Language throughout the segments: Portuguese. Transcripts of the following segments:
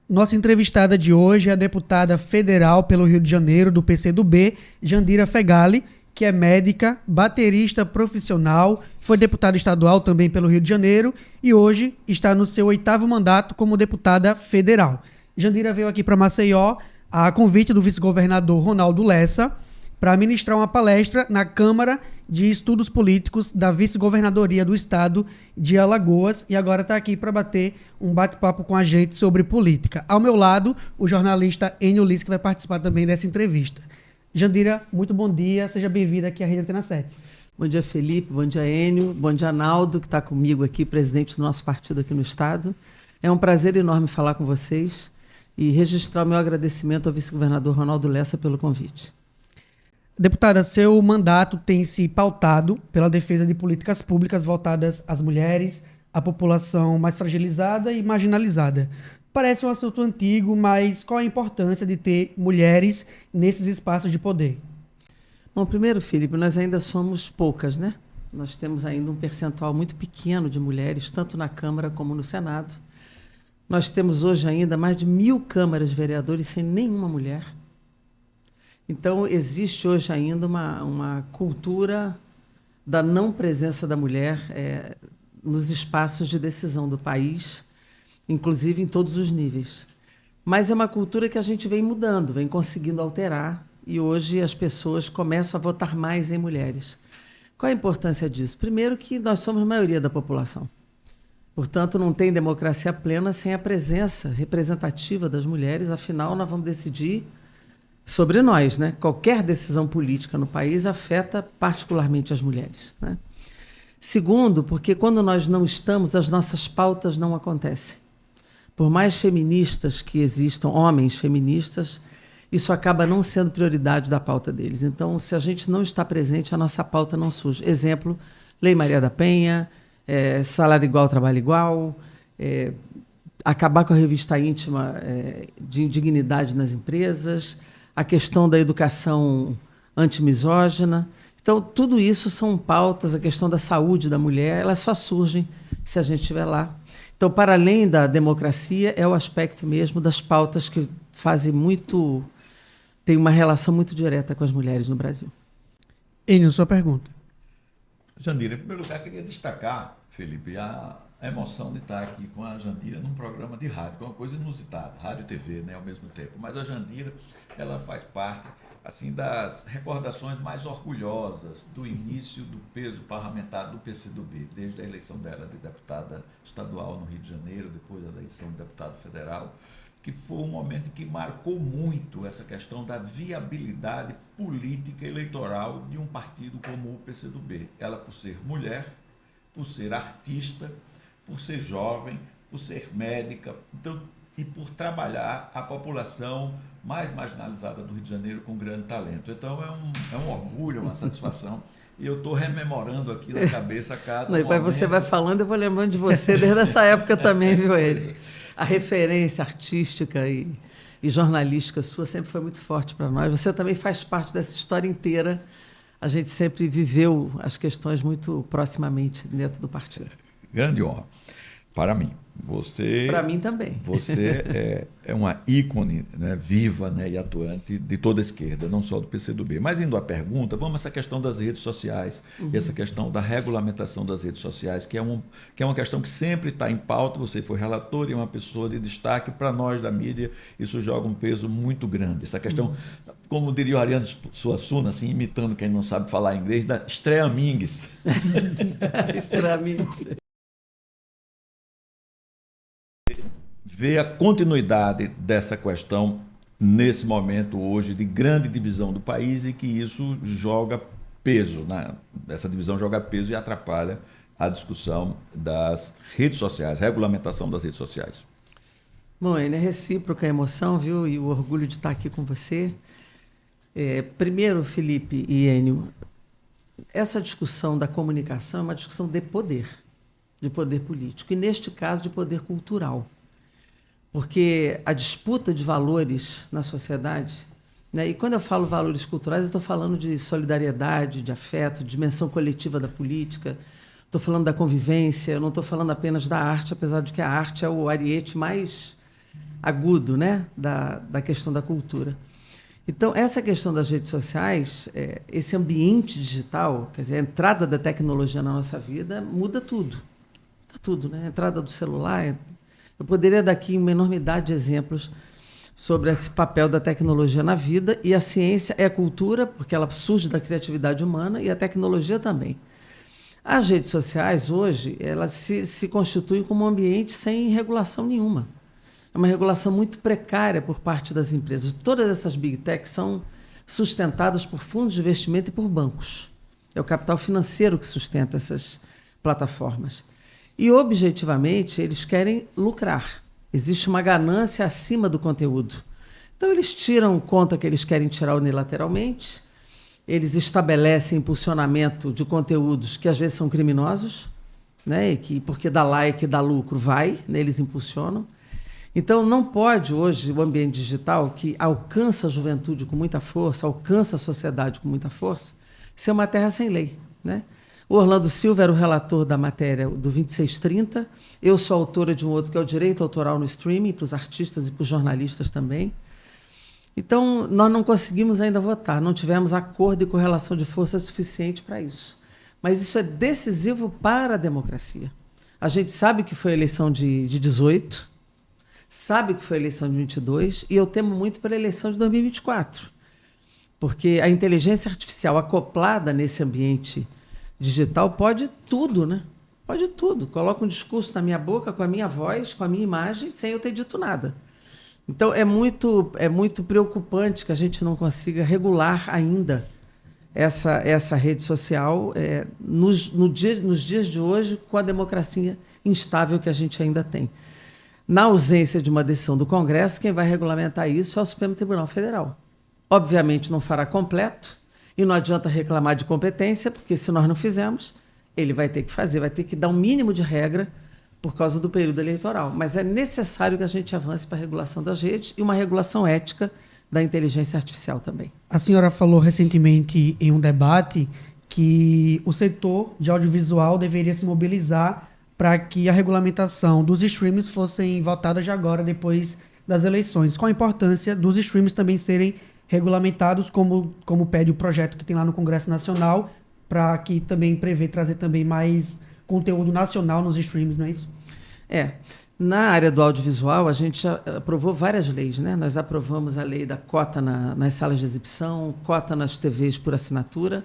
Nossa entrevistada de hoje é a deputada federal pelo Rio de Janeiro, do PCdoB, Jandira Fegali, que é médica, baterista profissional, foi deputada estadual também pelo Rio de Janeiro e hoje está no seu 8º mandato como deputada federal. Jandira veio aqui para Maceió a convite do vice-governador Ronaldo Lessa para ministrar uma palestra na Câmara de Estudos Políticos da Vice-Governadoria do Estado de Alagoas e agora está aqui para bater um bate-papo com a gente sobre política. Ao meu lado, o jornalista Enio Liz, que vai participar também dessa entrevista. Jandira, muito bom dia, seja bem-vinda aqui à Rede Antena 7. Bom dia, Felipe, bom dia, Enio, bom dia, Naldo, que está comigo aqui, presidente do nosso partido aqui no Estado. É um prazer enorme falar com vocês e registrar o meu agradecimento ao vice-governador Ronaldo Lessa pelo convite. Deputada, seu mandato tem se pautado pela defesa de políticas públicas voltadas às mulheres, à população mais fragilizada e marginalizada. Parece um assunto antigo, mas qual a importância de ter mulheres nesses espaços de poder? Bom, primeiro, Felipe, nós ainda somos poucas, né? Nós temos ainda um percentual muito pequeno de mulheres, tanto na Câmara como no Senado. Nós temos hoje ainda mais de 1.000 câmaras de vereadores sem nenhuma mulher. Então, existe hoje ainda uma cultura da não presença da mulher nos espaços de decisão do país, inclusive em todos os níveis. Mas é uma cultura que a gente vem mudando, vem conseguindo alterar, e hoje as pessoas começam a votar mais em mulheres. Qual a importância disso? Primeiro que nós somos a maioria da população. Portanto, não tem democracia plena sem a presença representativa das mulheres, afinal, nós vamos decidir sobre nós, né? Qualquer decisão política no país afeta particularmente as mulheres, né? Segundo, porque quando nós não estamos, as nossas pautas não acontecem. Por mais feministas que existam, homens feministas, isso acaba não sendo prioridade da pauta deles. Então, se a gente não está presente, a nossa pauta não surge. Exemplo, Lei Maria da Penha, salário igual, trabalho igual, acabar com a revista íntima de indignidade nas empresas, a questão da educação antimisógina. Então, tudo isso são pautas, a questão da saúde da mulher, elas só surgem se a gente estiver lá. Então, para além da democracia, é o aspecto mesmo das pautas que tem uma relação muito direta com as mulheres no Brasil. Enio, sua pergunta. Jandira, em primeiro lugar, queria destacar, Felipe, a emoção de estar aqui com a Jandira num programa de rádio, que é uma coisa inusitada, rádio e TV, né, ao mesmo tempo. Mas a Jandira, ela faz parte assim das recordações mais orgulhosas do início do peso parlamentar do PCdoB, desde a eleição dela de deputada estadual no Rio de Janeiro, depois a eleição de deputado federal, que foi um momento que marcou muito essa questão da viabilidade política eleitoral de um partido como o PCdoB. Ela, por ser mulher, por ser artista, por ser jovem, por ser médica, então, e por trabalhar a população mais marginalizada do Rio de Janeiro com grande talento. Então, é um orgulho, uma satisfação. E eu estou rememorando aqui na cabeça cada momento. Você vai falando, eu vou lembrando de você desde essa época também, viu, ele? A referência artística e jornalística sua sempre foi muito forte para nós. Você também faz parte dessa história inteira. A gente sempre viveu as questões muito proximamente dentro do partido. Grande honra para mim. Para mim também. Você é uma ícone, né, viva, né, e atuante de toda a esquerda, não só do PCdoB. Mas indo à pergunta, vamos a essa questão das redes sociais, e essa questão da regulamentação das redes sociais, que é uma questão que sempre está em pauta. Você foi relator e é uma pessoa de destaque. Para nós da mídia, isso joga um peso muito grande. Essa questão, como diria o Ariano Suassuna, assim, imitando quem não sabe falar inglês, da streamings. Streamings. Ver a continuidade dessa questão nesse momento hoje de grande divisão do país e que isso joga peso, né? Essa divisão joga peso e atrapalha a discussão das redes sociais, regulamentação das redes sociais. Bom, é recíproca a emoção, viu? E o orgulho de estar aqui com você. Primeiro, Felipe e Enio, essa discussão da comunicação é uma discussão de poder político, e neste caso de poder cultural. Porque a disputa de valores na sociedade, né, e quando eu falo valores culturais, eu estou falando de solidariedade, de afeto, de dimensão coletiva da política, estou falando da convivência, eu não estou falando apenas da arte, apesar de que a arte é o ariete mais agudo, né, da questão da cultura. Então, essa questão das redes sociais, esse ambiente digital, quer dizer, a entrada da tecnologia na nossa vida muda tudo. Muda tudo, né? A entrada do celular. Eu poderia dar aqui uma enormidade de exemplos sobre esse papel da tecnologia na vida, e a ciência é cultura, porque ela surge da criatividade humana, e a tecnologia também. As redes sociais, hoje, elas se constituem como um ambiente sem regulação nenhuma. É uma regulação muito precária por parte das empresas. Todas essas big techs são sustentadas por fundos de investimento e por bancos. É o capital financeiro que sustenta essas plataformas. E, objetivamente, eles querem lucrar. Existe uma ganância acima do conteúdo. Então, eles tiram conta que eles querem tirar unilateralmente, eles estabelecem impulsionamento de conteúdos que às vezes são criminosos, né? E que, porque dá like, dá lucro, vai, né? Eles impulsionam. Então, não pode hoje o ambiente digital, que alcança a juventude com muita força, alcança a sociedade com muita força, ser uma terra sem lei, né? O Orlando Silva era o relator da matéria do 2630. Eu sou autora de um outro, que é o direito autoral no streaming, para os artistas e para os jornalistas também. Então, nós não conseguimos ainda votar, não tivemos acordo e correlação de força suficiente para isso. Mas isso é decisivo para a democracia. A gente sabe que foi a eleição de 18, sabe que foi a eleição de 22, e eu temo muito pela eleição de 2024. Porque a inteligência artificial acoplada nesse ambiente digital pode tudo, né? Pode tudo. Coloca um discurso na minha boca, com a minha voz, com a minha imagem, sem eu ter dito nada. Então, é muito preocupante que a gente não consiga regular ainda essa rede social nos dias de hoje, com a democracia instável que a gente ainda tem. Na ausência de uma decisão do Congresso, quem vai regulamentar isso é o Supremo Tribunal Federal. Obviamente, não fará completo, e não adianta reclamar de competência, porque se nós não fizermos, ele vai ter que fazer, vai ter que dar um mínimo de regra por causa do período eleitoral. Mas é necessário que a gente avance para a regulação das redes e uma regulação ética da inteligência artificial também. A senhora falou recentemente em um debate que o setor de audiovisual deveria se mobilizar para que a regulamentação dos streams fossem votadas já agora, depois das eleições. Qual a importância dos streams também serem regulamentados, como pede o projeto que tem lá no Congresso Nacional, para que também prevê trazer também mais conteúdo nacional nos streams, não é isso? Na área do audiovisual, a gente já aprovou várias leis, né? Nós aprovamos a lei da cota nas salas de exibição, cota nas TVs por assinatura,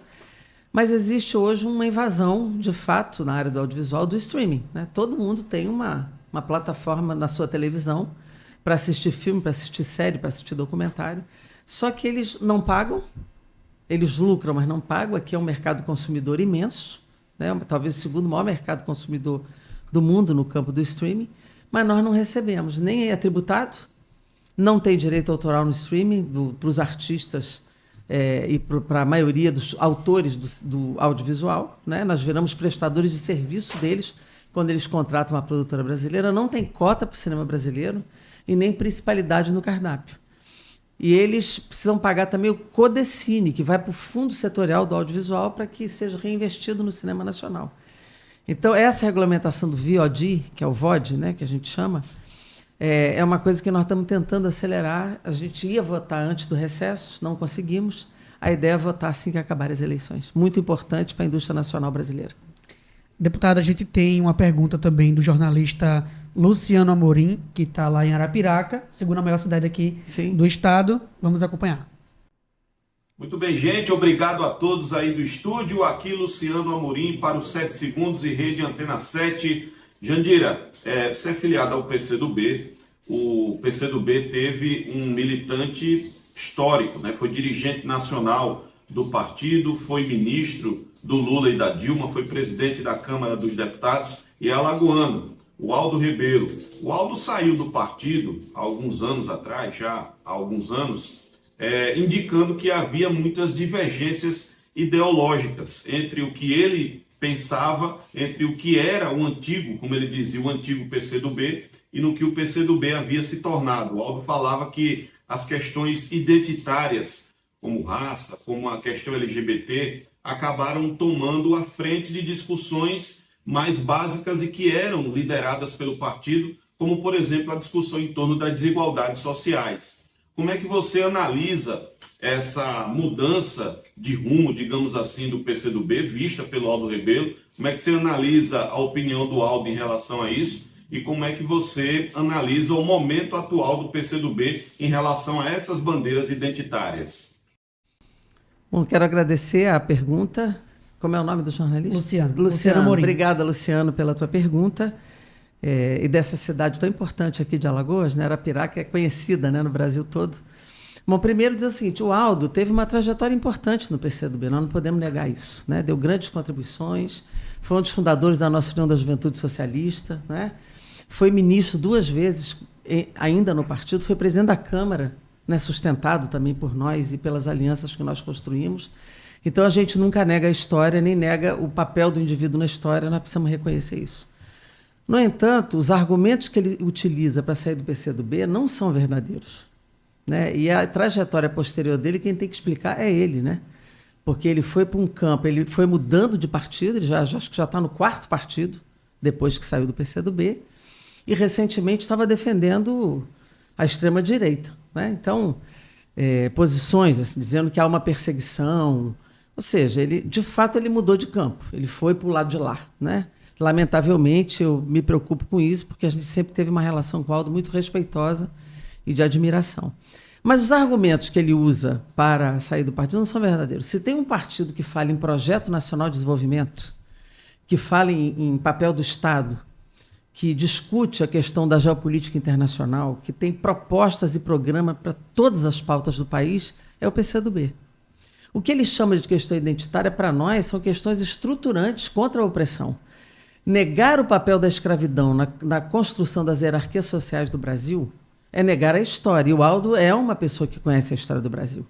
mas existe hoje uma invasão, de fato, na área do audiovisual, do streaming, né? Todo mundo tem uma plataforma na sua televisão para assistir filme, para assistir série, para assistir documentário. Só que eles não pagam, eles lucram, mas não pagam. Aqui é um mercado consumidor imenso, né? Talvez o segundo maior mercado consumidor do mundo no campo do streaming, mas nós não recebemos, nem é tributado, não tem direito autoral no streaming para os artistas e para a maioria dos autores do audiovisual, né? Nós viramos prestadores de serviço deles quando eles contratam uma produtora brasileira, não tem cota para o cinema brasileiro e nem principalidade no cardápio. E eles precisam pagar também o Codecine, que vai para o Fundo Setorial do Audiovisual para que seja reinvestido no cinema nacional. Então, essa regulamentação do VOD, que é o VOD, né, que a gente chama, é uma coisa que nós estamos tentando acelerar. A gente ia votar antes do recesso, não conseguimos. A ideia é votar assim que acabarem as eleições. Muito importante para a indústria nacional brasileira. Deputada, a gente tem uma pergunta também do jornalista Luciano Amorim, que está lá em Arapiraca, segunda maior cidade aqui do estado. Vamos acompanhar. Muito bem, gente. Obrigado a todos aí do estúdio. Aqui, Luciano Amorim, para os 7 segundos e Rede Antena 7. Jandira, você é filiado ao PCdoB. O PCdoB teve um militante histórico, né? Foi dirigente nacional do partido, foi ministro do Lula e da Dilma, foi presidente da Câmara dos Deputados e é alagoano, o Aldo Ribeiro. O Aldo saiu do partido há alguns anos atrás, já há alguns anos, indicando que havia muitas divergências ideológicas entre o que ele pensava, entre o que era o antigo, como ele dizia, o antigo PCdoB, e no que o PCdoB havia se tornado. O Aldo falava que as questões identitárias, como raça, como a questão LGBT, acabaram tomando a frente de discussões mais básicas e que eram lideradas pelo partido, como, por exemplo, a discussão em torno das desigualdades sociais. Como é que você analisa essa mudança de rumo, digamos assim, do PCdoB, vista pelo Aldo Rebelo? Como é que você analisa a opinião do Aldo em relação a isso? E como é que você analisa o momento atual do PCdoB em relação a essas bandeiras identitárias? Bom, quero agradecer a pergunta. Como é o nome do jornalista? Luciano Amorim. Obrigada, Luciano, pela tua pergunta. E dessa cidade tão importante aqui de Alagoas, né, Arapiraca, é conhecida, né, no Brasil todo. Bom, primeiro dizer o seguinte, o Aldo teve uma trajetória importante no PCdoB, nós não podemos negar isso, né? Deu grandes contribuições, foi um dos fundadores da nossa União da Juventude Socialista, né? Foi ministro 2 vezes ainda no partido, foi presidente da Câmara, né, sustentado também por nós e pelas alianças que nós construímos. Então, a gente nunca nega a história, nem nega o papel do indivíduo na história, nós precisamos reconhecer isso. No entanto, os argumentos que ele utiliza para sair do PCdoB não são verdadeiros, né? E a trajetória posterior dele, quem tem que explicar é ele, né? Porque ele foi para um campo, ele foi mudando de partido, ele acho que já está no 4º partido, depois que saiu do PCdoB, e recentemente estava defendendo a extrema-direita, né? Então, posições assim, dizendo que há uma perseguição, ou seja, ele, de fato ele mudou de campo, ele foi para o lado de lá, né? Lamentavelmente, eu me preocupo com isso, porque a gente sempre teve uma relação com o Aldo muito respeitosa e de admiração. Mas os argumentos que ele usa para sair do partido não são verdadeiros. Se tem um partido que fala em projeto nacional de desenvolvimento, que fala em papel do Estado, que discute a questão da geopolítica internacional, que tem propostas e programas para todas as pautas do país, é o PCdoB. O que ele chama de questão identitária, para nós, são questões estruturantes contra a opressão. Negar o papel da escravidão na construção das hierarquias sociais do Brasil é negar a história. E o Aldo é uma pessoa que conhece a história do Brasil.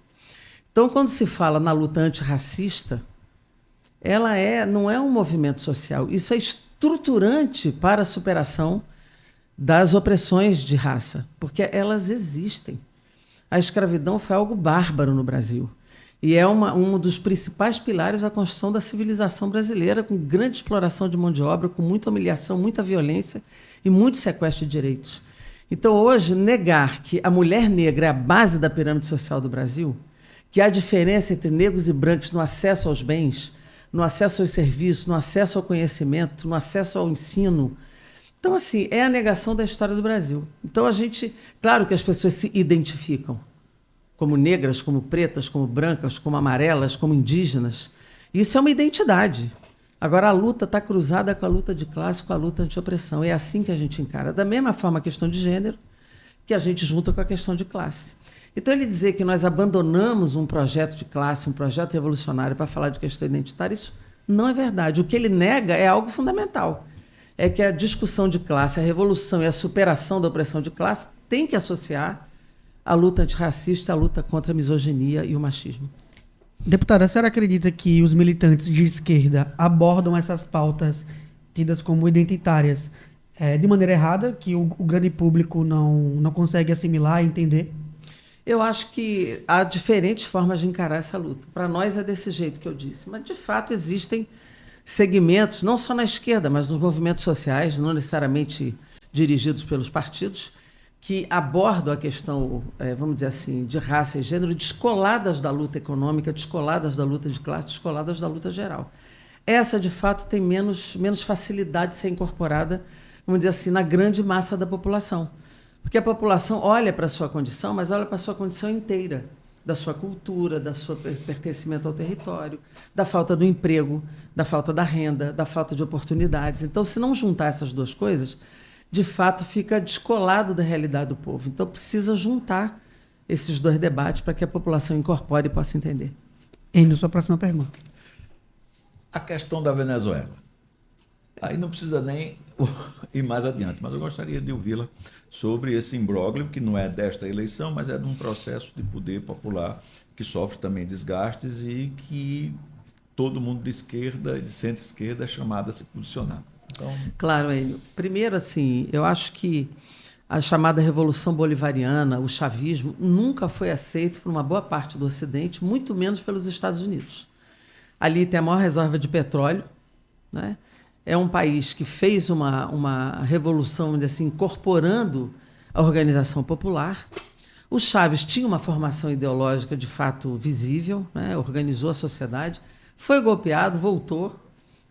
Então, quando se fala na luta antirracista, ela não é um movimento social. Isso é estruturante para a superação das opressões de raça, porque elas existem. A escravidão foi algo bárbaro no Brasil. E é um dos principais pilares da construção da civilização brasileira, com grande exploração de mão de obra, com muita humilhação, muita violência e muito sequestro de direitos. Então, hoje, negar que a mulher negra é a base da pirâmide social do Brasil, que há diferença entre negros e brancos no acesso aos bens, no acesso aos serviços, no acesso ao conhecimento, no acesso ao ensino. Então, assim, é a negação da história do Brasil. Então, claro que as pessoas se identificam como negras, como pretas, como brancas, como amarelas, como indígenas. Isso é uma identidade. Agora, a luta está cruzada com a luta de classe, com a luta antiopressão. É assim que a gente encara. Da mesma forma a questão de gênero, que a gente junta com a questão de classe. Então, ele dizer que nós abandonamos um projeto de classe, um projeto revolucionário para falar de questão identitária, isso não é verdade. O que ele nega é algo fundamental. É que a discussão de classe, a revolução e a superação da opressão de classe tem que associar a luta antirracista, a luta contra a misoginia e o machismo. Deputada, a senhora acredita que os militantes de esquerda abordam essas pautas tidas como identitárias de maneira errada, que o grande público não consegue assimilar e entender? Eu acho que há diferentes formas de encarar essa luta. Para nós é desse jeito que eu disse, mas de fato existem segmentos, não só na esquerda, mas nos movimentos sociais, não necessariamente dirigidos pelos partidos, que abordam a questão, vamos dizer assim, de raça e gênero, descoladas da luta econômica, descoladas da luta de classe, descoladas da luta geral. Essa, de fato, tem menos facilidade de ser incorporada, vamos dizer assim, na grande massa da população. Porque a população olha para a sua condição, mas olha para a sua condição inteira, da sua cultura, da sua pertencimento ao território, da falta do emprego, da falta da renda, da falta de oportunidades. Então, se não juntar essas duas coisas, de fato, fica descolado da realidade do povo. Então, precisa juntar esses dois debates para que a população incorpore e possa entender. Enio, sua próxima pergunta. A questão da Venezuela. Aí não precisa nem ir mais adiante, mas eu gostaria de ouvi-la sobre esse imbróglio, que não é desta eleição, mas é de um processo de poder popular que sofre também desgastes e que todo mundo de esquerda e de centro-esquerda é chamado a se posicionar. Então... Claro, Enio. Primeiro, assim, eu acho que a chamada Revolução Bolivariana, o chavismo, nunca foi aceito por uma boa parte do Ocidente, muito menos pelos Estados Unidos. Ali tem a maior reserva de petróleo, né? é um país que fez uma revolução, vamos dizer assim, incorporando a organização popular. O Chaves tinha uma formação ideológica de fato visível, né? Organizou a sociedade, foi golpeado, voltou,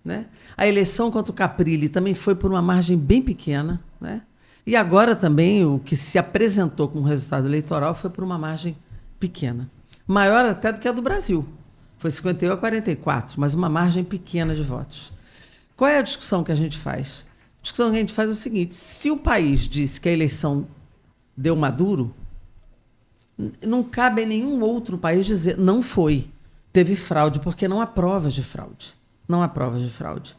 né? A eleição contra o Caprilli também foi por uma margem bem pequena, né? E agora também o que se apresentou como resultado eleitoral foi por uma margem pequena. Maior até do que a do Brasil. Foi 51 a 44, mas uma margem pequena de votos. Qual é a discussão que a gente faz? A discussão que a gente faz é o seguinte: se o país disse que a eleição deu Maduro, não cabe em nenhum outro país dizer não foi, teve fraude, porque não há provas de fraude. Não há provas de fraude.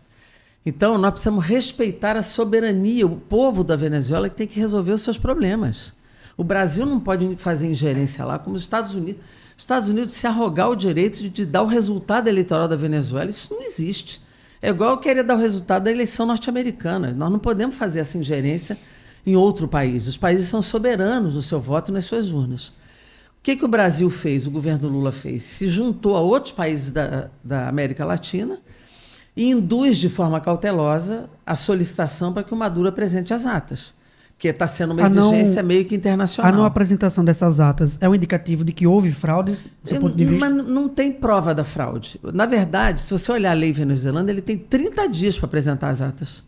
Então, nós precisamos respeitar a soberania, o povo da Venezuela que tem que resolver os seus problemas. O Brasil não pode fazer ingerência lá, como os Estados Unidos. Os Estados Unidos se arrogar o direito de dar o resultado eleitoral da Venezuela, isso não existe. É igual eu querer dar o resultado da eleição norte-americana. Nós não podemos fazer essa ingerência em outro país. Os países são soberanos no seu voto e nas suas urnas. O que o Brasil fez, o governo Lula fez? Se juntou a outros países da América Latina e induz de forma cautelosa a solicitação para que o Maduro apresente as atas, que está sendo uma exigência meio que internacional. A não apresentação dessas atas é um indicativo de que houve fraude, do seu ponto de vista? Mas não tem prova da fraude. Na verdade, se você olhar a lei venezuelana, ele tem 30 dias para apresentar as atas.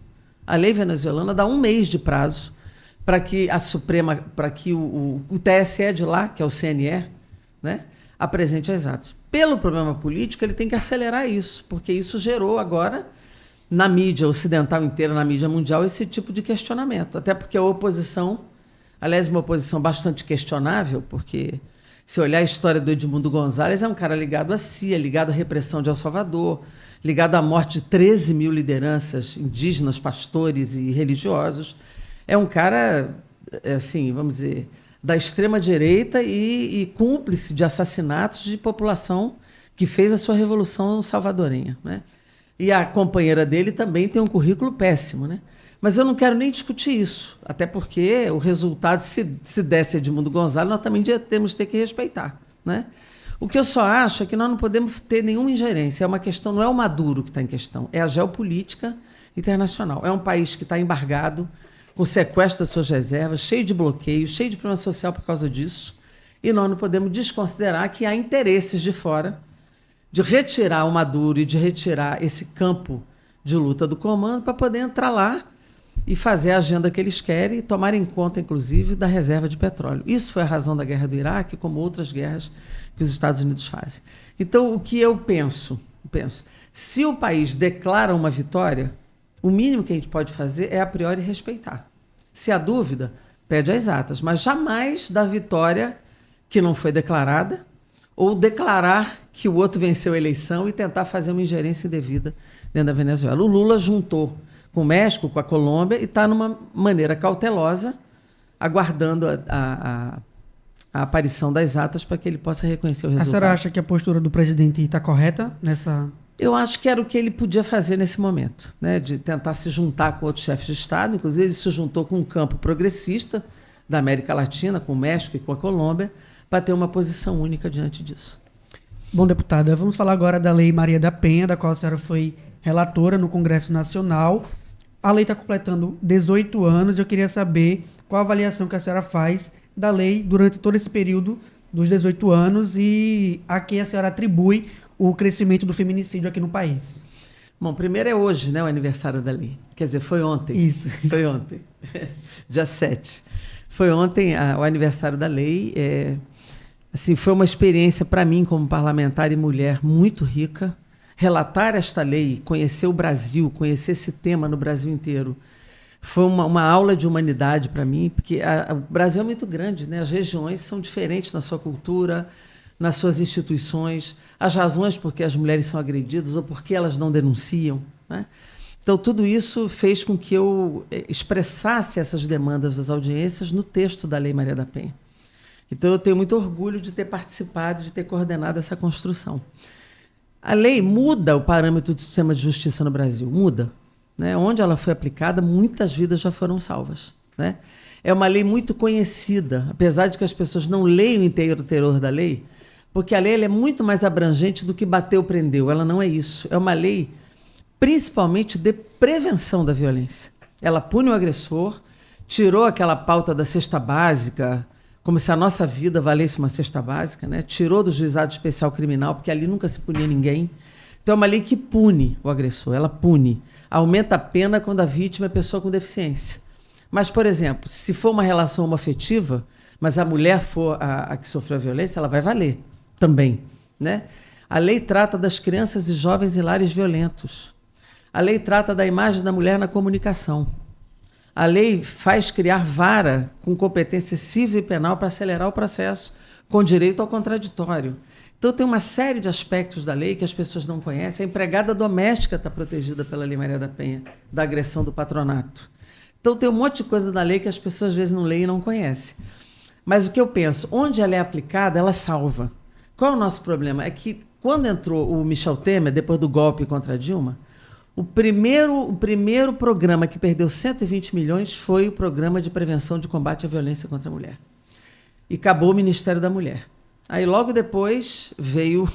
A lei venezuelana dá 1 mês de prazo para que a Suprema, para que o TSE de lá, que é o CNE, né, apresente as atas. Pelo problema político, ele tem que acelerar isso, porque isso gerou agora, na mídia ocidental inteira, na mídia mundial, esse tipo de questionamento. Até porque a oposição, aliás, uma oposição bastante questionável, porque se olhar a história do Edmundo Gonzalez, é um cara ligado à CIA, ligado à repressão de El Salvador, ligado à morte de 13 mil lideranças indígenas, pastores e religiosos. É um cara, assim, vamos dizer, da extrema-direita e cúmplice de assassinatos de população que fez a sua revolução salvadorenha, né? E a companheira dele também tem um currículo péssimo, né? Mas eu não quero nem discutir isso, até porque o resultado, se desse Edmundo Gonzalez, nós também temos que ter que respeitar, né? O que eu só acho é que nós não podemos ter nenhuma ingerência. É uma questão, não é o Maduro que está em questão, é a geopolítica internacional. É um país que está embargado, com sequestro das suas reservas, cheio de bloqueios, cheio de problema social por causa disso, e nós não podemos desconsiderar que há interesses de fora de retirar o Maduro e de retirar esse campo de luta do comando para poder entrar lá e fazer a agenda que eles querem e tomar em conta, inclusive, da reserva de petróleo. Isso foi a razão da guerra do Iraque, como outras guerras que os Estados Unidos fazem. Então, o que eu penso, se o país declara uma vitória, o mínimo que a gente pode fazer é, a priori, respeitar. Se há dúvida, pede as atas, mas jamais da vitória que não foi declarada ou declarar que o outro venceu a eleição e tentar fazer uma ingerência indevida dentro da Venezuela. O Lula juntou com o México, com a Colômbia, e está numa maneira cautelosa, aguardando a aparição das atas para que ele possa reconhecer o resultado. A senhora acha que a postura do presidente está correta nessa... Eu acho que era o que ele podia fazer nesse momento, né? De tentar se juntar com outros chefes de Estado. Inclusive, ele se juntou com um campo progressista da América Latina, com o México e com a Colômbia, para ter uma posição única diante disso. Bom, deputada, vamos falar agora da Lei Maria da Penha, da qual a senhora foi relatora no Congresso Nacional. A lei está completando 18 anos. Eu queria saber qual a avaliação que a senhora faz da lei durante todo esse período dos 18 anos e a que a senhora atribui o crescimento do feminicídio aqui no país. Bom, primeiro é hoje, né, o aniversário da lei. Quer dizer, foi ontem. Isso. Foi ontem, dia 7. Foi ontem o aniversário da lei. Assim, foi uma experiência para mim, como parlamentar e mulher, muito rica. Relatar esta lei, conhecer o Brasil, conhecer esse tema no Brasil inteiro, foi uma aula de humanidade para mim, porque o Brasil é muito grande, né? As regiões são diferentes na sua cultura, nas suas instituições, as razões por que as mulheres são agredidas ou por que elas não denunciam, né? Então, tudo isso fez com que eu expressasse essas demandas das audiências no texto da Lei Maria da Penha. Então, eu tenho muito orgulho de ter participado, de ter coordenado essa construção. A lei muda o parâmetro do sistema de justiça no Brasil, muda, né? Onde ela foi aplicada, muitas vidas já foram salvas, né? É uma lei muito conhecida, apesar de que as pessoas não leiam inteiro o teor da lei, porque a lei ela é muito mais abrangente do que bateu, prendeu. Ela não é isso. É uma lei principalmente de prevenção da violência. Ela pune o agressor, tirou aquela pauta da cesta básica, como se a nossa vida valesse uma cesta básica, né? Tirou do juizado especial criminal, porque ali nunca se punia ninguém. Então é uma lei que pune o agressor, ela pune. Aumenta a pena quando a vítima é pessoa com deficiência. Mas, por exemplo, se for uma relação homoafetiva, mas a mulher for a que sofreu a violência, ela vai valer também, né? A lei trata das crianças e jovens em lares violentos. A lei trata da imagem da mulher na comunicação. A lei faz criar vara com competência civil e penal para acelerar o processo, com direito ao contraditório. Então, tem uma série de aspectos da lei que as pessoas não conhecem. A empregada doméstica está protegida pela Lei Maria da Penha, da agressão do patronato. Então, tem um monte de coisa da lei que as pessoas às vezes não leem e não conhecem. Mas o que eu penso, onde ela é aplicada, ela salva. Qual é o nosso problema? É que, quando entrou o Michel Temer, depois do golpe contra a Dilma, o primeiro programa que perdeu 120 milhões foi o Programa de Prevenção de Combate à Violência contra a Mulher. E acabou o Ministério da Mulher. Aí, logo depois, veio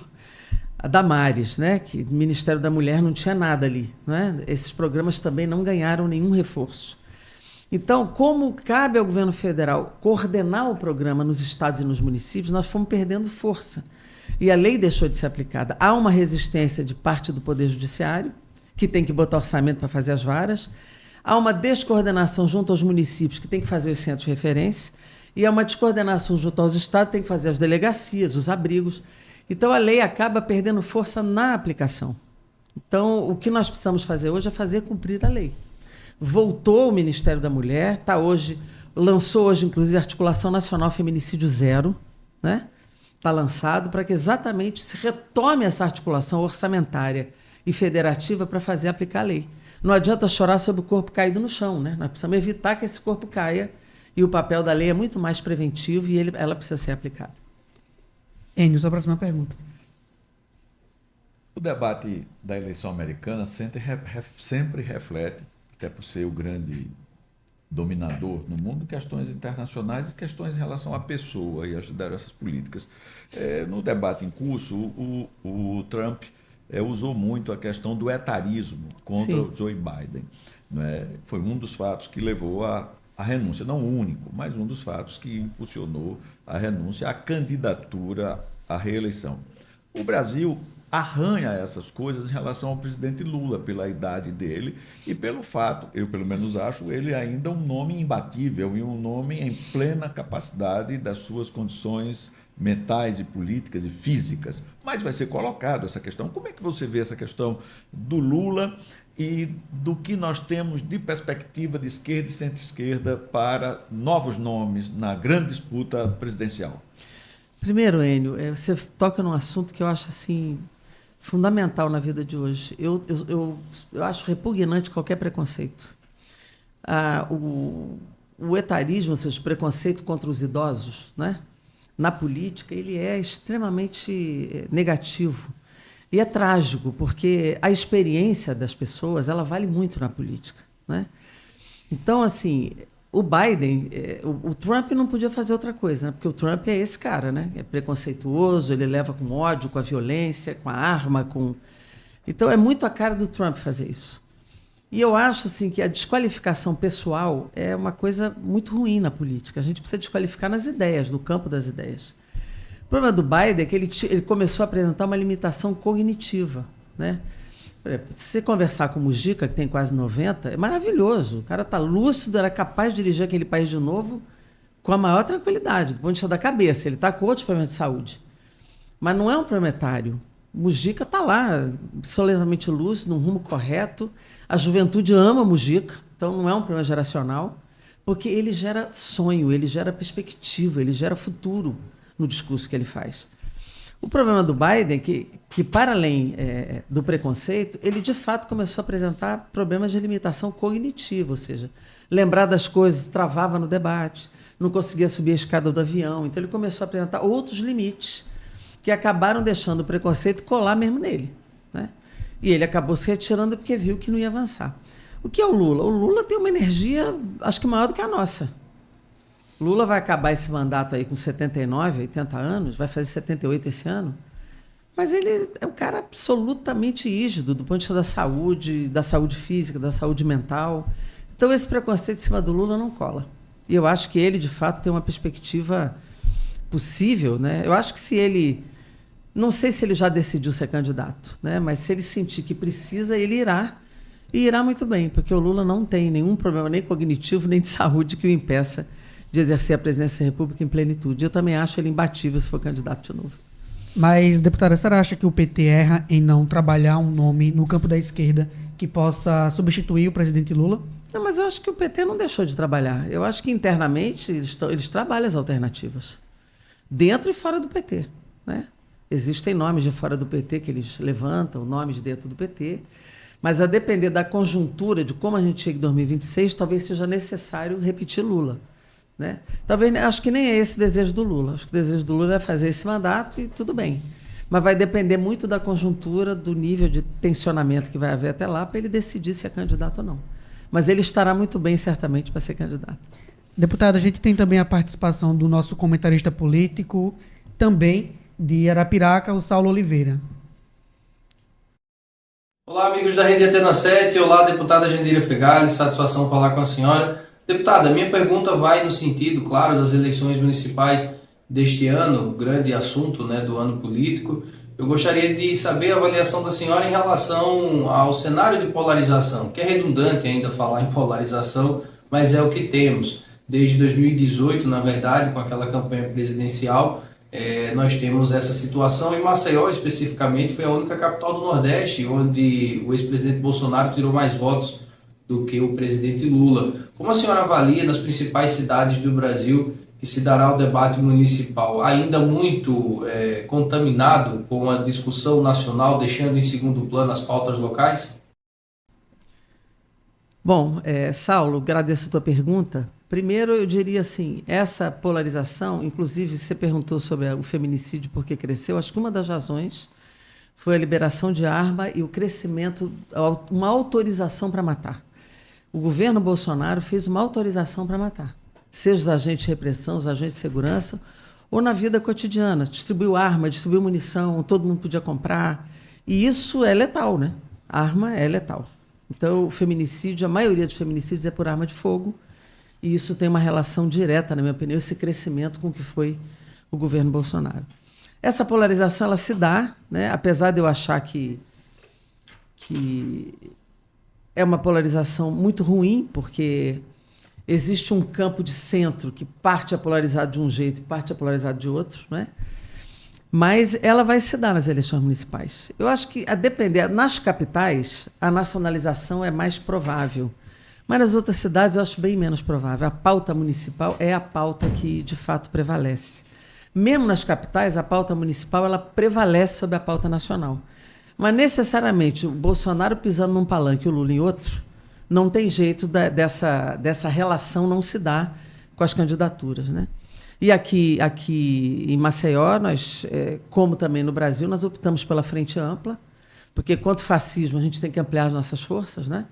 a Damares, né? Que o Ministério da Mulher não tinha nada ali. Né? Esses programas também não ganharam nenhum reforço. Então, como cabe ao governo federal coordenar o programa nos estados e nos municípios, nós fomos perdendo força. E a lei deixou de ser aplicada. Há uma resistência de parte do Poder Judiciário, que tem que botar orçamento para fazer as varas. Há uma descoordenação junto aos municípios, que tem que fazer os centros de referência. E há uma descoordenação junto aos estados, que tem que fazer as delegacias, os abrigos. Então, a lei acaba perdendo força na aplicação. Então, o que nós precisamos fazer hoje é fazer cumprir a lei. Voltou o Ministério da Mulher, lançou hoje, inclusive, a Articulação Nacional Feminicídio Zero, né? Está lançado para que exatamente se retome essa articulação orçamentária e federativa para fazer aplicar a lei. Não adianta chorar sobre o corpo caído no chão, né? Nós precisamos evitar que esse corpo caia, e o papel da lei é muito mais preventivo e ela precisa ser aplicada. Enio, sua próxima pergunta. O debate da eleição americana sempre reflete, até por ser o grande dominador no mundo, questões internacionais e questões em relação à pessoa e às lideranças políticas. No debate em curso, o Trump usou muito a questão do etarismo contra o Joe Biden. Né? Foi um dos fatos que levou à renúncia, não o único, mas um dos fatos que impulsionou a renúncia, a candidatura à reeleição. O Brasil arranha essas coisas em relação ao presidente Lula, pela idade dele e pelo fato, eu pelo menos acho, ele ainda um nome imbatível e um nome em plena capacidade das suas condições mentais e políticas e físicas. Mas vai ser colocado essa questão. Como é que você vê essa questão do Lula e do que nós temos de perspectiva de esquerda e centro-esquerda para novos nomes na grande disputa presidencial? Primeiro, Enio, você toca num assunto que eu acho assim fundamental na vida de hoje. Eu acho repugnante qualquer preconceito. O etarismo, ou seja, o preconceito contra os idosos, né? Na política, ele é extremamente negativo. E é trágico, porque a experiência das pessoas, ela vale muito na política, né? Então, assim, o Biden, o Trump não podia fazer outra coisa, né? Porque o Trump é esse cara, né? É preconceituoso, ele leva com ódio, com a violência, com a arma, com... Então, é muito a cara do Trump fazer isso. E eu acho assim, que a desqualificação pessoal é uma coisa muito ruim na política. A gente precisa desqualificar nas ideias, no campo das ideias. O problema do Biden é que ele começou a apresentar uma limitação cognitiva, né? Se você conversar com o Mujica, que tem quase 90, é maravilhoso. O cara está lúcido, era capaz de dirigir aquele país de novo com a maior tranquilidade, do ponto de vista da cabeça. Ele está com outros problemas de saúde. Mas não é um proletário. O Mujica está lá, absolutamente lúcido, num rumo correto. A juventude ama Mujica, então não é um problema geracional, porque ele gera sonho, ele gera perspectiva, ele gera futuro no discurso que ele faz. O problema do Biden é que para além do preconceito, ele de fato começou a apresentar problemas de limitação cognitiva, ou seja, lembrar das coisas, travava no debate, não conseguia subir a escada do avião, então ele começou a apresentar outros limites que acabaram deixando o preconceito colar mesmo nele, né? E ele acabou se retirando porque viu que não ia avançar. O que é o Lula? O Lula tem uma energia, acho que maior do que a nossa. Lula vai acabar esse mandato aí com 79, 80 anos, vai fazer 78 esse ano, Mas ele é um cara absolutamente rígido do ponto de vista da saúde física, da saúde mental. Então, esse preconceito em cima do Lula não cola. E eu acho que ele, de fato, tem uma perspectiva possível, né? Eu acho que se ele... Não sei se ele já decidiu ser candidato, né? Mas se ele sentir que precisa, ele irá. E irá muito bem, porque o Lula não tem nenhum problema, nem cognitivo, nem de saúde, que o impeça de exercer a presidência da República em plenitude. Eu também acho ele imbatível se for candidato de novo. Mas, deputada, a senhora acha que o PT erra em não trabalhar um nome no campo da esquerda que possa substituir o presidente Lula? Não, mas eu acho que o PT não deixou de trabalhar. Eu acho que internamente eles trabalham as alternativas, dentro e fora do PT, né? Existem nomes de fora do PT que eles levantam, nomes de dentro do PT, mas a depender da conjuntura, de como a gente chega em 2026, talvez seja necessário repetir Lula, né? Talvez, acho que nem é esse o desejo do Lula. Acho que o desejo do Lula é fazer esse mandato e tudo bem. Mas vai depender muito da conjuntura, do nível de tensionamento que vai haver até lá, para ele decidir se é candidato ou não. Mas ele estará muito bem, certamente, para ser candidato. Deputada, a gente tem também a participação do nosso comentarista político, também de Arapiraca, o Saulo Oliveira. Olá, amigos da Rede Antena 7. Olá, deputada Jandira Fegali. Satisfação falar com a senhora. Deputada, minha pergunta vai no sentido, claro, das eleições municipais deste ano, grande assunto, né, do ano político. Eu gostaria de saber a avaliação da senhora em relação ao cenário de polarização, que é redundante ainda falar em polarização, mas é o que temos. Desde 2018, na verdade, com aquela campanha presidencial, nós temos essa situação. Em Maceió, especificamente, foi a única capital do Nordeste onde o ex-presidente Bolsonaro tirou mais votos do que o presidente Lula. Como a senhora avalia nas principais cidades do Brasil que se dará o debate municipal, ainda muito contaminado com a discussão nacional, deixando em segundo plano as pautas locais? Bom, Saulo, agradeço a tua pergunta. Primeiro, eu diria assim, essa polarização, inclusive você perguntou sobre o feminicídio, por que cresceu, acho que uma das razões foi a liberação de arma e o crescimento, uma autorização para matar. O governo Bolsonaro fez uma autorização para matar, seja os agentes de repressão, os agentes de segurança, ou na vida cotidiana. Distribuiu arma, distribuiu munição, todo mundo podia comprar. E isso é letal, né? A arma é letal. Então, o feminicídio, a maioria dos feminicídios é por arma de fogo, e isso tem uma relação direta, na minha opinião, esse crescimento com o que foi o governo Bolsonaro. Essa polarização, ela se dá, né? Apesar de eu achar que é uma polarização muito ruim, porque existe um campo de centro que parte é polarizado de um jeito e parte é polarizado de outro, não é? Mas ela vai se dar nas eleições municipais. Eu acho que, a depender, nas capitais, a nacionalização é mais provável. Mas nas outras cidades eu acho bem menos provável. A pauta municipal é a pauta que, de fato, prevalece. Mesmo nas capitais, a pauta municipal ela prevalece sobre a pauta nacional. Mas, necessariamente, o Bolsonaro pisando num palanque e o Lula em outro, não tem jeito dessa relação não se dar com as candidaturas, né? E aqui em Maceió, nós, como também no Brasil, nós optamos pela frente ampla, porque contra o fascismo a gente tem que ampliar as nossas forças, né?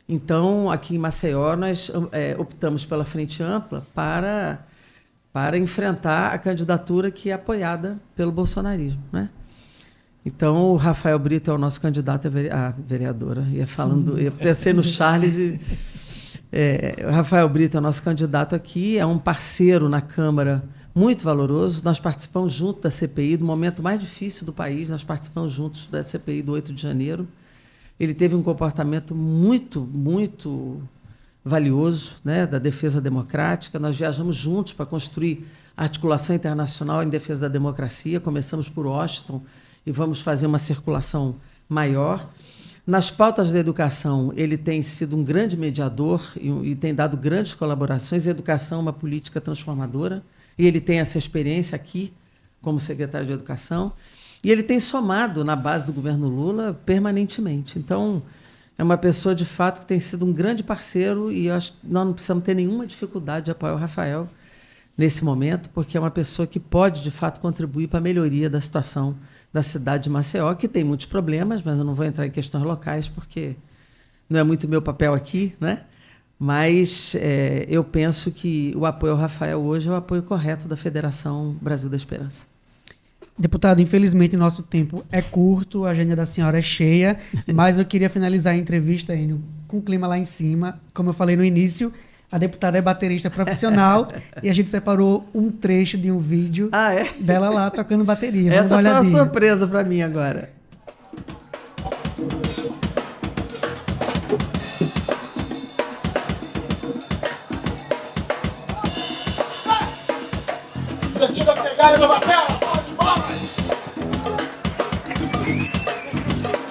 Então, aqui em Maceió, nós optamos pela frente ampla para enfrentar a candidatura que é apoiada pelo bolsonarismo, né? Então, o Rafael Brito é o nosso candidato a vereadora. Eu pensei no Charles e... o Rafael Brito é o nosso candidato aqui, é um parceiro na Câmara muito valoroso. Nós participamos junto da CPI, do momento mais difícil do país, nós participamos juntos da CPI do 8 de janeiro. Ele teve um comportamento muito, muito valioso, né, da defesa democrática. Nós viajamos juntos para construir a articulação internacional em defesa da democracia. Começamos por Washington e vamos fazer uma circulação maior. Nas pautas da educação, ele tem sido um grande mediador e tem dado grandes colaborações. A educação é uma política transformadora, e ele tem essa experiência aqui, como secretário de Educação, e ele tem somado na base do governo Lula permanentemente. Então, é uma pessoa, de fato, que tem sido um grande parceiro, e eu acho que nós não precisamos ter nenhuma dificuldade de apoiar o Rafael nesse momento, porque é uma pessoa que pode, de fato, contribuir para a melhoria da situação da cidade de Maceió, que tem muitos problemas, mas eu não vou entrar em questões locais, porque não é muito meu papel aqui, né? Mas eu penso que o apoio ao Rafael hoje é o apoio correto da Federação Brasil da Esperança. Deputado, infelizmente nosso tempo é curto, a agenda da senhora é cheia, mas eu queria finalizar a entrevista, Enio, com o clima lá em cima. Como eu falei no início, a deputada é baterista profissional e a gente separou um trecho de um vídeo dela lá tocando bateria. Vamos Essa dar foi uma olhadinha. surpresa para mim agora. Tira pegar na batela, pode palmas!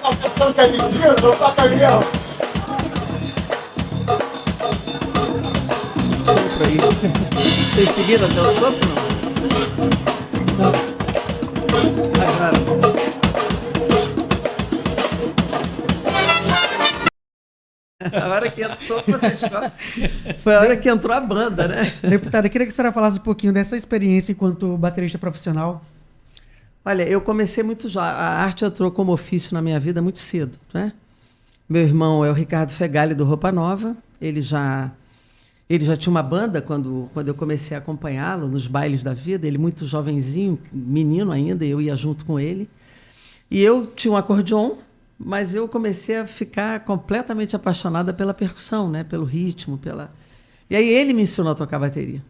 Tá pensando que é mentira? Não tá caminhão! Sopro aí. Vocês seguiram até o sopro, não? Agora. A hora que entra o sopro, vocês correm. Foi a hora que entrou a banda, né? Deputada, eu queria que a senhora falasse um pouquinho dessa experiência enquanto baterista profissional. Olha, eu comecei muito jovem. A arte entrou como ofício na minha vida muito cedo, né? Meu irmão é o Ricardo Fegali, do Roupa Nova. Ele já tinha uma banda quando eu comecei a acompanhá-lo nos bailes da vida. Ele muito jovenzinho, menino ainda, e eu ia junto com ele. E eu tinha um acordeon, mas eu comecei a ficar completamente apaixonada pela percussão, né? Pelo ritmo, E aí ele me ensinou a tocar bateria.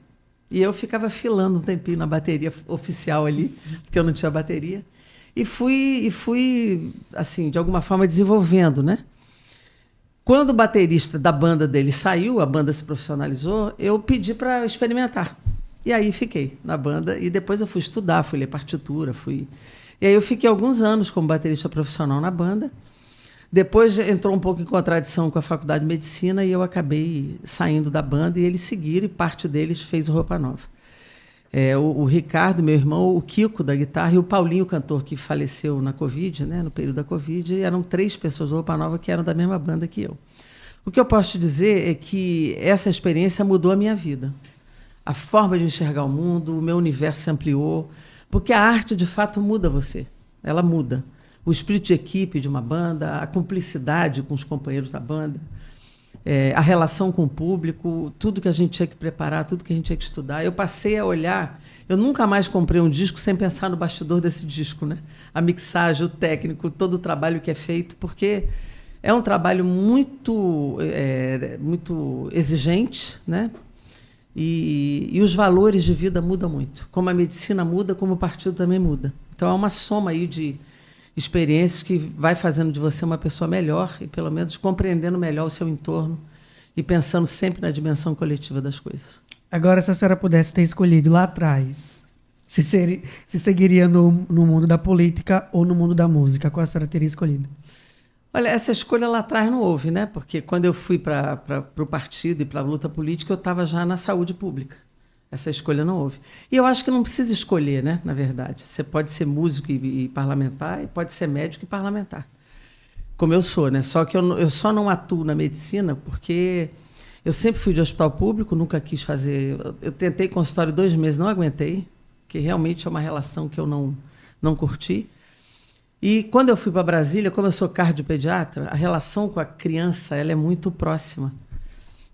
E eu ficava filando um tempinho na bateria oficial ali, porque eu não tinha bateria. E fui assim, de alguma forma, desenvolvendo, né? Quando o baterista da banda dele saiu, a banda se profissionalizou, eu pedi para experimentar. E aí fiquei na banda. E depois eu fui estudar, fui ler partitura, E aí eu fiquei alguns anos como baterista profissional na banda. Depois entrou um pouco em contradição com a Faculdade de Medicina e eu acabei saindo da banda e eles seguiram e parte deles fez o Roupa Nova. O Ricardo, meu irmão, o Kiko da guitarra e o Paulinho, cantor, que faleceu na Covid, né, no período da Covid, eram 3 pessoas do Roupa Nova que eram da mesma banda que eu. O que eu posso te dizer é que essa experiência mudou a minha vida. A forma de enxergar o mundo, o meu universo se ampliou, porque a arte, de fato, muda você. Ela muda. O espírito de equipe de uma banda, a cumplicidade com os companheiros da banda, a relação com o público, tudo que a gente tinha que preparar, tudo que a gente tinha que estudar. Eu passei a olhar... Eu nunca mais comprei um disco sem pensar no bastidor desse disco, né? A mixagem, o técnico, todo o trabalho que é feito, porque é um trabalho muito exigente, né? E os valores de vida mudam muito. Como a medicina muda, como o partido também muda. Então, é uma soma aí de experiências que vai fazendo de você uma pessoa melhor e, pelo menos, compreendendo melhor o seu entorno e pensando sempre na dimensão coletiva das coisas. Agora, se a senhora pudesse ter escolhido lá atrás, se seguiria no mundo da política ou no mundo da música, qual a senhora teria escolhido? Olha, essa escolha lá atrás não houve, né? Porque quando eu fui para o partido e para a luta política, eu estava já na saúde pública. Essa escolha não houve. E eu acho que não precisa escolher, né? Na verdade. Você pode ser músico e parlamentar, e pode ser médico e parlamentar. Como eu sou, né? Só que eu só não atuo na medicina porque eu sempre fui de hospital público, nunca quis fazer... Eu tentei consultório 2 meses, não aguentei, que realmente é uma relação que eu não curti. E quando eu fui para Brasília, como eu sou cardiopediatra, a relação com a criança ela é muito próxima.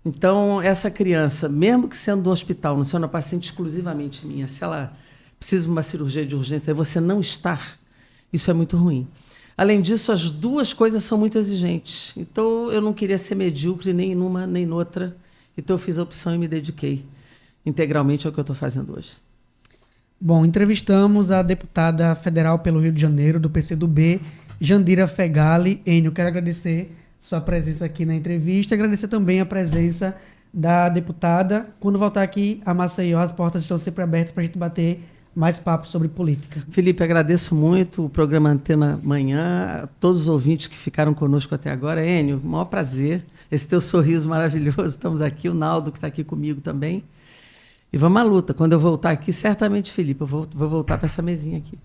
Então, essa criança, mesmo que sendo do hospital, não sendo uma paciente exclusivamente minha, se ela precisa de uma cirurgia de urgência e você não estar, isso é muito ruim. Além disso, as 2 coisas são muito exigentes. Então, eu não queria ser medíocre nem numa nem noutra. Então, eu fiz a opção e me dediquei integralmente ao que eu estou fazendo hoje. Bom, entrevistamos a deputada federal pelo Rio de Janeiro, do PCdoB, Jandira Fegali. Enio, quero agradecer sua presença aqui na entrevista, agradecer também a presença da deputada. Quando voltar aqui a Maceió, as portas estão sempre abertas para a gente bater mais papo sobre política. Felipe, agradeço muito o programa Antena Manhã, a todos os ouvintes que ficaram conosco até agora. Enio, maior prazer, esse teu sorriso maravilhoso, estamos aqui, o Naldo que está aqui comigo também. E vamos à luta. Quando eu voltar aqui, certamente, Felipe, eu vou voltar para essa mesinha aqui.